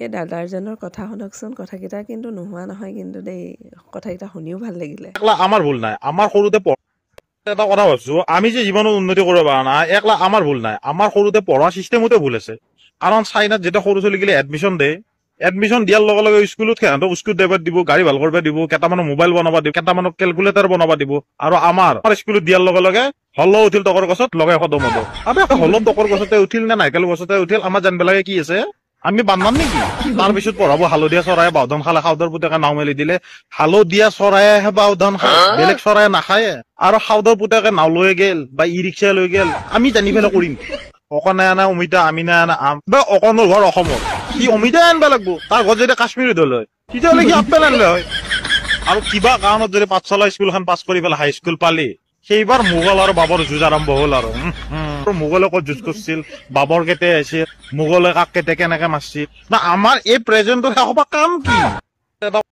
এই দাদাৰজনৰ কথা শুনকচোন, কথাকেইটা কিন্তু নোহোৱা নহয় কিন্তু দেই, কথাকেইটা শুনিও ভাল লাগিলে। একলা আমাৰ ভুল নাই, আমাৰ সৰুতে এটা কথা ভাবছো, আমি যে জীৱনত উন্নতি কৰিব পৰা নাই, একলা আমাৰ ভুল নাই, আমাৰ সৰুতে পঢ়া চিষ্টেমতে ভুল আছে। কাৰণ চাইনাত যেতিয়া সৰু ছোৱালীগিলে এডমিশ্যন দিয়ে, এডমিশ্যন দিয়াৰ লগে লগে স্কুলত সিহঁতক স্কুল ড্ৰাইভাৰ দিব, গাড়ী ভাল কৰিব দিব, কেইটামানক মোবাইল বনাব দিব, কেইটামানক কেলকুলেটাৰ বনাব দিব। আৰু আমাৰ স্কুলত দিয়াৰ লগে লগে হল্ল উঠিল টকৰ গছত লগে খতম হ'ব। আবে হল্ল টকৰ গছতে উঠিল নে নাৰিকল গছতে উঠিল, আমাৰ জানিবলাগে কি আছে? আমি বানমান নেকি? তাৰ পিছত পঢ়াব হালধীয়া চৰাই বাওধান খালে, খাউদৰ পুতেকে নাও মেলি দিলে। হালধীয়া চৰাইহে বাওধান খায়, বেলেগ চৰাই নাখায়ে। আৰু খাউদৰ পুতেকে নাও লৈ গেল বা ই ৰিক্সা লৈ গেল, আমি জানি পেলাই কৰিম। অকণে আনা অমিতা, আমি নাই আনা আম। বা অকণৰ ঘৰ অসমত, সি অমিতাই আনিব লাগব। তাৰ ঘৰত যদি কাশ্মীৰত হল হয়, তেতিয়াহ'লে সি আপেল আনিলে হয়। আৰু কিবা কাৰণত যদি পাঠশালা স্কুলখন পাছ কৰি পেলাই হাইস্কুল পালি, সেইবাৰ মোগল আৰু বাবৰ যুঁজ আৰম্ভ হ'ল আৰু। মোগলে ক'ত যুঁজ কৰিছিল, বাবৰ কেতিয়া আহিছিল, মোগলে কাক কেতিয়া কেনেকে মাৰছিল, না আমাৰ এই প্ৰেজেন্টৰ শেষ হব কাম কি?